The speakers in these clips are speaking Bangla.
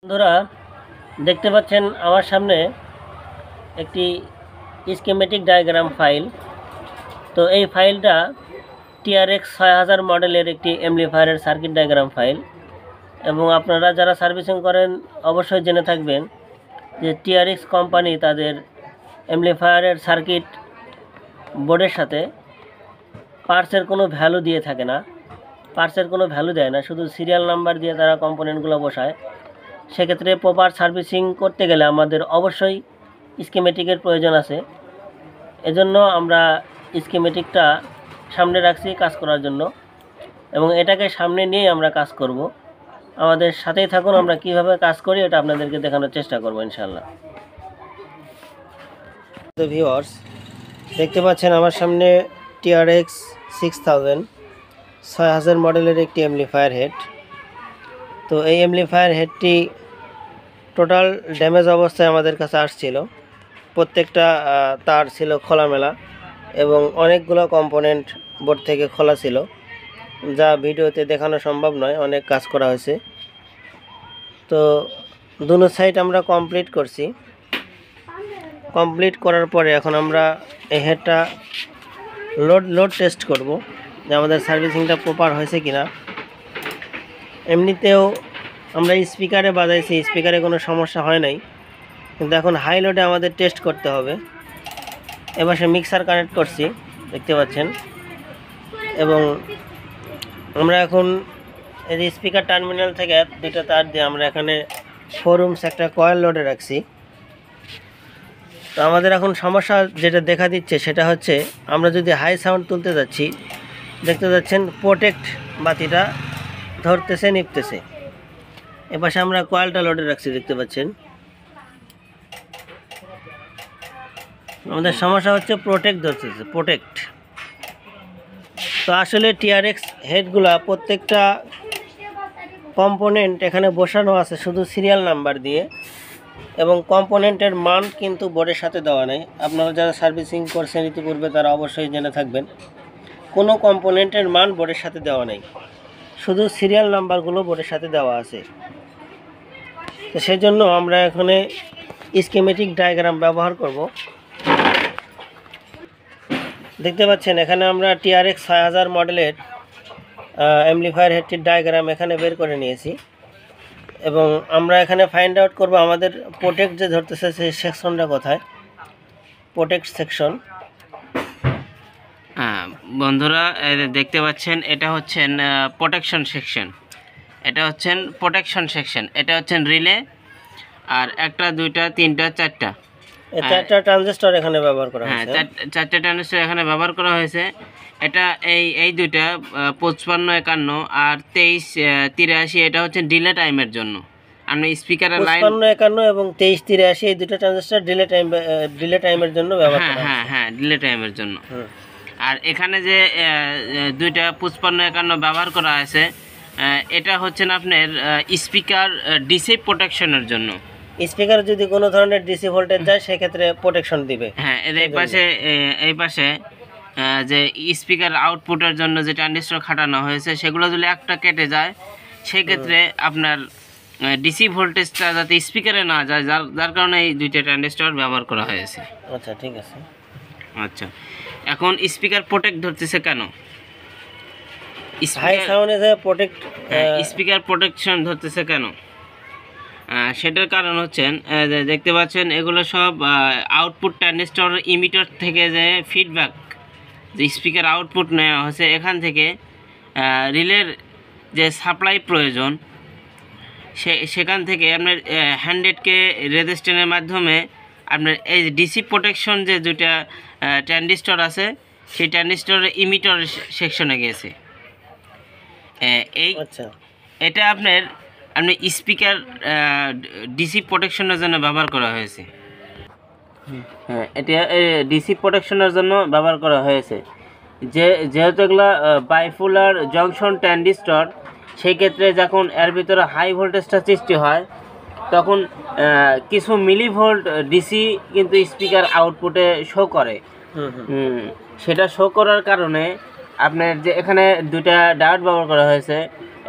বন্ধুরা দেখতে পাচ্ছেন আমার সামনে একটি স্কিমেটিক ডায়াগ্রাম ফাইল। তো এই ফাইলটা TRX 6000 মডেলের একটি অ্যাম্প্লিফায়ারের সার্কিট ডায়াগ্রাম ফাইল। এবং আপনারা যারা সার্ভিসিং করেন অবশ্যই জেনে থাকবেন যে TRX কোম্পানি তাদের অ্যাম্প্লিফায়ারের সার্কিট বোর্ডের সাথে পার্টসের কোনো ভ্যালু দিয়ে থাকে না, পার্টসের কোনো ভ্যালু দেয় না, শুধু সিরিয়াল নাম্বার দিয়ে তারা কম্পোনেন্টগুলো বসায়। সেক্ষেত্রে প্রপার সার্ভিসিং করতে গেলে আমাদের অবশ্যই স্কিমেটিকের প্রয়োজন আছে। এজন্য আমরা স্কিমেটিকটা সামনে রাখছি কাজ করার জন্য, এবং এটাকে সামনে নিয়ে আমরা কাজ করব। আমাদের সাথেই থাকুন, আমরা কিভাবে কাজ করি এটা আপনাদেরকে দেখানোর চেষ্টা করব ইনশাআল্লাহ। তো ভিউয়ার্স দেখতে পাচ্ছেন আমার সামনে TRX 6000 মডেলের একটি অ্যাম্প্লিফায়ার হেড। তো এই অ্যাম্প্লিফায়ার হেডটি টোটাল ড্যামেজ অবস্থায় আমাদের কাছে আসছিল। প্রত্যেকটা তার ছিল খোলামেলা এবং অনেকগুলো কম্পোনেন্ট বোর্ড থেকে খোলা ছিল, যা ভিডিওতে দেখানো সম্ভব নয়। অনেক কাজ করা হয়েছে। তো দুনো সাইড আমরা কমপ্লিট করছি। কমপ্লিট করার পরে এখন আমরা এই হেডটা লোড টেস্ট করব যে আমাদের সার্ভিসিংটা প্রপার হয়েছে কিনা। এমনিতেও আমরা স্পিকারে বাজাইছি, স্পিকারে কোনো সমস্যা হয় নাই, কিন্তু এখন হাই লোডে আমাদের টেস্ট করতে হবে। এবার সে মিক্সার কানেক্ট করছি দেখতে পাচ্ছেন, এবং আমরা এখন এই যে স্পিকার টার্মিনাল থেকে দুটো তার দিয়ে আমরা এখানে 4 ohms একটা কয়েল লোডে রাখছি। তো আমাদের এখন সমস্যা যেটা দেখা দিচ্ছে সেটা হচ্ছে, আমরা যদি হাই সাউন্ড তুলতে যাচ্ছি, দেখতে যাচ্ছেন প্রোটেক্ট বাতিটা ধরতেছে নিপতেছে। এপাশে আমরা কয়েলটা লোডে রাখছি দেখতে পাচ্ছেন। আমাদের সমস্যা হচ্ছে প্রোটেক্ট ধরতেছে, প্রোটেক্ট। তো আসলে TRX হেডগুলা প্রত্যেকটা কম্পোনেন্ট এখানে বসানো আছে শুধু সিরিয়াল নাম্বার দিয়ে, এবং কম্পোনেন্টের মান কিন্তু বোর্ডের সাথে দেওয়া নেই। আপনারা যারা সার্ভিসিং করছেন ইতিপূর্বে তারা অবশ্যই জেনে থাকবেন, কোনো কম্পোনেন্টের মান বোর্ডের সাথে দেওয়া নেই, শুধু সিরিয়াল নাম্বারগুলো বোর্ডের সাথে দেওয়া আছে। তো সেজন্য আমরা এখানে স্কিমেটিক ডায়াগ্রাম ব্যবহার করব। দেখতে পাচ্ছেন এখানে আমরা TRX 6000 মডেলের অ্যাম্প্লিফায়ার হেডটির ডায়াগ্রাম এখানে বের করে নিয়েছি, এবং আমরা এখানে ফাইন্ড আউট করব আমাদের প্রোটেক্ট যে ধরতেছে সেই সেকশনটা কোথায়, প্রোটেক্ট সেকশন। বন্ধুরা দেখতে পাচ্ছেন এটা হচ্ছেন প্রোটেকশন সেকশন, এটা হচ্ছেন প্রোটেকশন সেকশন, এটা হচ্ছেন রিলে, আর একটা দুইটা তিনটা চারটা ট্রানজিস্টর এখানে ব্যবহার করা হয়েছে। চারটা ট্রানজিস্টর এখানে ব্যবহার করা হয়েছে। এটা এই দুইটা 5551 আর 2383, এটা হচ্ছে ডিলে টাইমের জন্য। আমরা স্পিকারের লাইন 5551 এবং 2383 এই দুটো ট্রানজিস্টর ডিলে টাইমের জন্য ব্যবহার করা হয়েছে। হ্যাঁ ডিলে টাইমের জন্য। আর এখানে যে দুইটা 5551 ব্যবহার করা আছে, এটা হচ্ছেন আপনার স্পিকার ডিসি প্রোটেকশনের জন্য। স্পিকার যদি কোনো ধরনের ডিসি ভোল্টেজ যায় সেক্ষেত্রে প্রোটেকশন দিবে। হ্যাঁ, এই পাশে যে স্পিকার আউটপুটের জন্য যে ট্রানজিস্টর খাটানো হয়েছে সেগুলো যদি একটা কেটে যায় সেক্ষেত্রে আপনার ডিসি ভোল্টেজটা যাতে স্পিকারে না যায়, যার কারণে এই দুইটা ট্রানজিস্টর ব্যবহার করা হয়েছে। আচ্ছা, ঠিক আছে। আচ্ছা, এখন স্পিকার প্রোটেক্ট ধরতেছে কেন? হাই সাউন্ডে যে স্পিকার প্রোটেকশন ধরতেছে কেন? সেটার কারণ হচ্ছেন দেখতে পাচ্ছেন এগুলো সব আউটপুট ট্রানজিস্টর ইমিটার থেকে যে ফিডব্যাক, যে স্পিকার আউটপুট নেওয়া হয়েছে এখান থেকে রিলের যে সাপ্লাই প্রয়োজন সেখান থেকে আপনার 100K রেজিস্ট্যান্সের মাধ্যমে আপনার এই ডিসি প্রোটেকশন যে দুইটা ট্রানজিস্টর আছে সেই ট্রানজিস্টরের ইমিটার সেকশনে গেছে। এটা আপনার স্পিকার ডিসি প্রোটেকশনের জন্য ব্যবহার করা হয়েছে। হ্যাঁ, এটা ডিসি প্রোটেকশনের জন্য ব্যবহার করা হয়েছে। যেহেতু এগুলো বাইপোলার জংশন ট্রানজিস্টর, সেই ক্ষেত্রে যখন এর ভিতরে হাই ভোল্টেজটা সৃষ্টি হয় তখন কিছু মিলিভোল্ট ডিসি কিন্তু স্পিকার আউটপুটে শো করে। সেটা শো করার কারণে আপনার যে এখানে দুইটা ডায়োড ব্যবহার করা হয়েছে,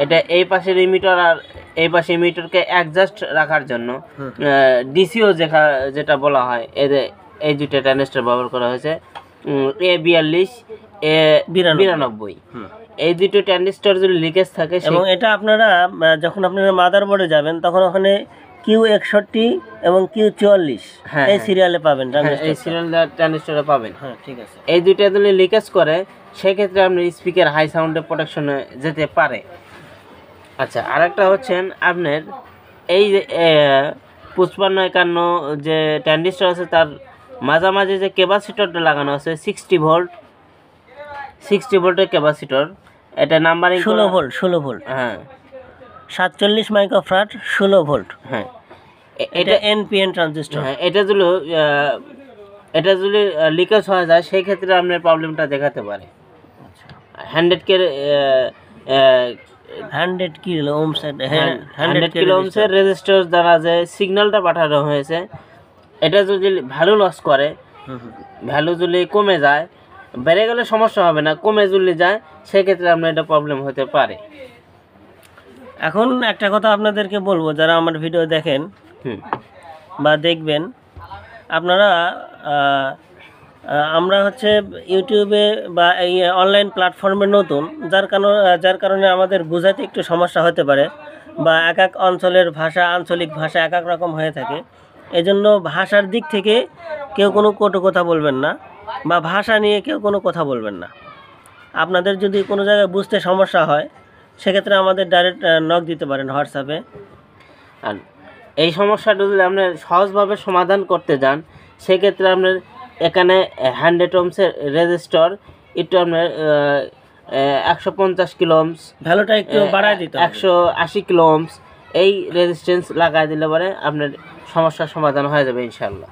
এটা এই পাশের ইমিটার আর এই পাশে ইমিটরকে অ্যাডজাস্ট রাখার জন্য ডিসিও যেটা বলা হয়, এই দুটো ট্রানজিস্টর ব্যবহার করা হয়েছে, A42 A92। এই দুটো ট্রানজিস্টর যদি লিকেজ থাকে, এবং এটা আপনারা যখন আপনারা মাদারবোর্ডে যাবেন তখন ওখানে Q61 এবং Q44 এই সিরিয়ালে পাবেন, এই সিরিয়াল ট্রানজিস্টরে পাবেন। হ্যাঁ, ঠিক আছে। এই দুইটা যদি লিকেজ করে সেক্ষেত্রে আপনার স্পিকার হাই সাউন্ডে প্রোটেকশনে যেতে পারে। আচ্ছা, আরেকটা হচ্ছেন আপনার এই 5551 যে ট্রানজিস্টর আছে তার মাঝামাঝি যে ক্যাপাসিটরটা লাগানো আছে 60 ভোল্টের ক্যাপাসিটর, এটা নাম্বারিং 16 ভোল্ট। হ্যাঁ, 47 মাইক্রোফ্যারাড 16 ভোল্ট। হ্যাঁ, এটা NPN ট্রানজিস্টর। হ্যাঁ, এটা যদি লিকেজ হয়ে যায় সেই ক্ষেত্রে আপনার প্রবলেমটা দেখাতে পারে। 100 কিলো ওহমসের রেজিস্টার দ্বারা যে সিগন্যালটা পাঠানো হয়েছে, এটা যদি ভ্যালু লস করে, ভ্যালু যদি কমে যায়, বেড়ে গেলে সমস্যা হবে না, কমে যদি যায় সেক্ষেত্রে আপনার এটা প্রবলেম হতে পারে। এখন একটা কথা আপনাদেরকে বলবো, যারা আমার ভিডিও দেখেন বা দেখবেন, আপনারা আমরা হচ্ছে ইউটিউবে বা এই অনলাইন প্ল্যাটফর্মে নতুন, যার কারণে আমাদের বোঝাতে একটু সমস্যা হতে পারে, বা এক এক অঞ্চলের ভাষা, আঞ্চলিক ভাষা এক এক রকম হয়ে থাকে। এজন্য ভাষার দিক থেকে কেউ কোনো কটু কথা বলবেন না, বা ভাষা নিয়ে কেউ কোনো কথা বলবেন না। আপনাদের যদি কোনো জায়গায় বুঝতে সমস্যা হয় সেক্ষেত্রে আমাদের ডাইরেক্ট নক দিতে পারেন হোয়াটসঅ্যাপে। আর এই সমস্যাটা যদি আপনি সহজভাবে সমাধান করতে যান সেক্ষেত্রে আপনার এখানে 100 ওহমসের রেজিস্টর একটু আপনার 150 কিলো ওহমস, ভ্যালুটা একটু বাড়ায় দিতে হবে, 180 কিলো ওহমস এই রেজিস্ট্যান্স লাগাই দিলে পরে আপনার সমস্যার সমাধান হয়ে যাবে ইনশাল্লাহ।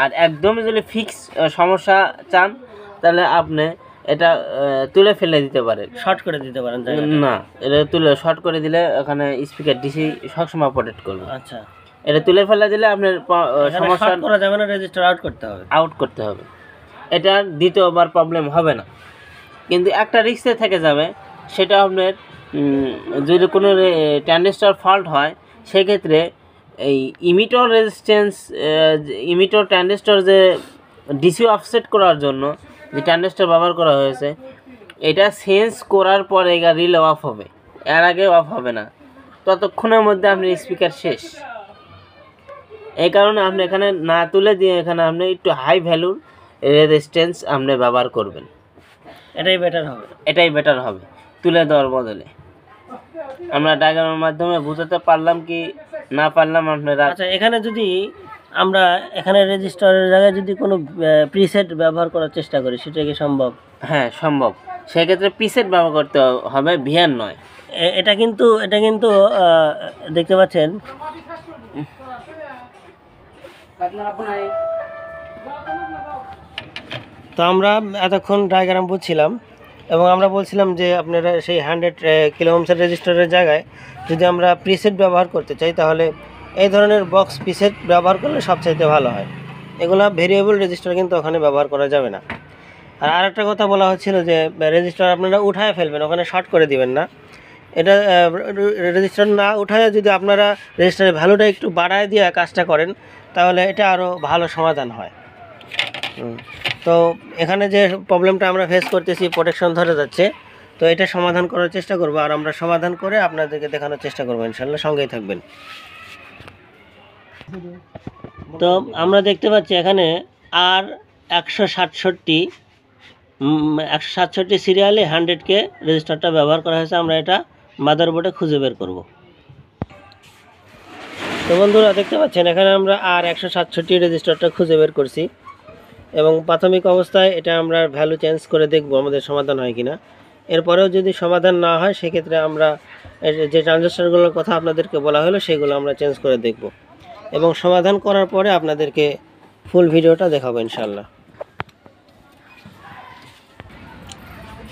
আর একদমই যদি ফিক্স সমস্যা চান তাহলে আপনি এটা তুলে ফেলে দিতে পারেন, শর্ট করে দিতে পারেন। না, এটা তুলে শর্ট করে দিলে ওখানে স্পিকার ডিসি সবসময় প্রোটেক্ট করবে। আচ্ছা, এটা তুলে ফেলে দিলে আপনার সমস্যা করা যাবে না, রেজিস্টার আউট করতে হবে। এটা দ্বিতীয়বার প্রবলেম হবে না, কিন্তু একটা রিস্কে থেকে যাবে, সেটা আপনার যদি কোনো ট্রানজিস্টর ফল্ট হয় সেক্ষেত্রে এই ইমিটর রেজিস্ট্যান্স, ইমিটর ট্রানজিস্টর যে ডিসি অফসেট করার জন্য যে ট্রানজিস্টর ব্যবহার করা হয়েছে, এটা সেন্স করার পরে রিলে অফ হবে, এর আগে অফ হবে না, ততক্ষণের মধ্যে আপনার স্পিকার শেষ। এই কারণে আপনি এখানে না তুলে দিয়ে এখানে আপনি একটু হাই ভ্যালুর রেজিস্ট্যান্স আপনি ব্যবহার করবেন, এটাই বেটার হবে তুলে দেওয়ার বদলে। আমরা ডায়াগ্রামের মাধ্যমে বুঝাতে পারলাম কি না পারলাম আপনারা। আচ্ছা, এখানে যদি আমরা রেজিস্টারের জায়গায় যদি কোনো প্রিসেট ব্যবহার করার চেষ্টা করি সেটা কি সম্ভব? হ্যাঁ, সম্ভব। সেক্ষেত্রে প্রিসেট ব্যবহার করতে হবে, ভিআর নয়। এটা কিন্তু দেখতে পাচ্ছেন, তো আমরা এতক্ষণ ডায়াগ্রাম বুঝছিলাম এবং আমরা বলছিলাম যে আপনারা সেই 100 কিলো ওহমসের রেজিস্টারের জায়গায় যদি আমরা প্রিসেট ব্যবহার করতে চাই তাহলে এই ধরনের বক্স প্রিসেট ব্যবহার করলে সবচাইতে ভালো হয়। এগুলো ভেরিয়েবল রেজিস্টার কিন্তু ওখানে ব্যবহার করা যাবে না। আর আরেকটা কথা বলা হচ্ছিল যে রেজিস্টার আপনারা উঠায় ফেলবেন, ওখানে শর্ট করে দিবেন না। এটা রেজিস্টার না উঠায় যদি আপনারা রেজিস্টারের ভ্যালুটা একটু বাড়ায় দিয়ে কাজটা করেন তাহলে এটা আরও ভালো সমাধান হয়। তো এখানে যে প্রবলেমটা আমরা ফেস করতেছি, প্রোটেকশন ধরে যাচ্ছে, তো এটা সমাধান করার চেষ্টা করব, আর আমরা সমাধান করে আপনাদেরকে দেখানোর চেষ্টা করবো ইনশাল্লাহ, সঙ্গেই থাকবেন। তো আমরা দেখতে পাচ্ছি এখানে আর 167 সিরিয়ালে 100K রেজিস্টারটা ব্যবহার করা হয়েছে। আমরা এটা মাদারবোর্ডে খুঁজে বের করব। তো বন্ধুরা দেখতে পাচ্ছেন এখানে আমরা আর 167 রেজিস্টারটা খুঁজে বের করছি এবং প্রাথমিক অবস্থায় এটা আমরা ভ্যালু চেঞ্জ করে দেখব আমাদের সমাধান হয় কিনা। এরপরেও যদি সমাধান না হয় সেক্ষেত্রে আমরা যে ট্রানজিস্টরগুলোর কথা আপনাদেরকে বলা হলো সেগুলো আমরা চেঞ্জ করে দেখব এবং সমাধান করার পরে আপনাদেরকে ফুল ভিডিওটা দেখাবো ইনশাল্লাহ।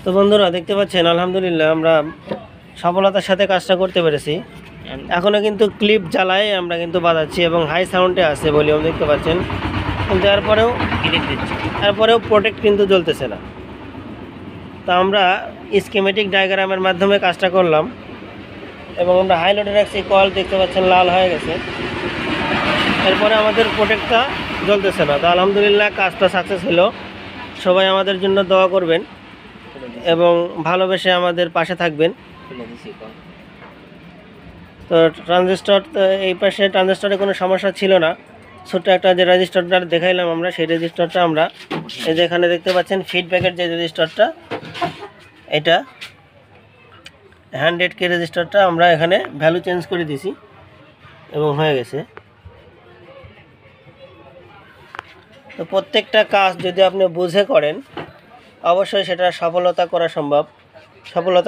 তো বন্ধুরা দেখতে পাচ্ছেন আলহামদুলিল্লাহ আমরা সফলতার সাথে কাজটা করতে পেরেছি। এখনও কিন্তু ক্লিপ জ্বালায় আমরা কিন্তু বাজাচ্ছি এবং হাই সাউন্ডে আছে ভলিউম দেখতে পাচ্ছেন, কিন্তু তারপরেও প্রোটেক্ট কিন্তু জ্বলতেছে না। তো আমরা স্কিমেটিক ডায়াগ্রামের মাধ্যমে কাজটা করলাম এবং আমরা হাই লোডে রাখছি, কয়েল দেখতে পাচ্ছেন লাল হয়ে গেছে। এরপরে আমাদের প্রোটেক্টটা জ্বলতেছে না। তো আলহামদুলিল্লাহ কাজটা সাকসেস হলো। সবাই আমাদের জন্য দোয়া করবেন এবং ভালোবেসে আমাদের পাশে থাকবেন। তো ট্রানজিস্টর, এই পাশে ট্রানজিস্টরে কোনো সমস্যা ছিল না। ছোট্ট একটা যে রেজিস্টারটা দেখাইলাম আমরা, সেই রেজিস্টারটা আমরা এই যে এখানে দেখতে পাচ্ছেন ফিডব্যাকের যে রেজিস্টারটা, এটা 100K রেজিস্টারটা আমরা এখানে ভ্যালু চেঞ্জ করে দিছি এবং হয়ে গেছে। তো প্রত্যেকটা কাজ যদি আপনি বুঝে করেন অবশ্যই সেটা সফলতা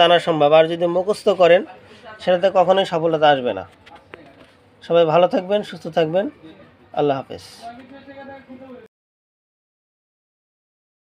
আনা সম্ভব। আর যদি মুখস্থ করেন সেটাতে কখনোই সফলতা আসবে না। সবাই ভালো থাকবেন, সুস্থ থাকবেন। আল্লাহ হাফেজ।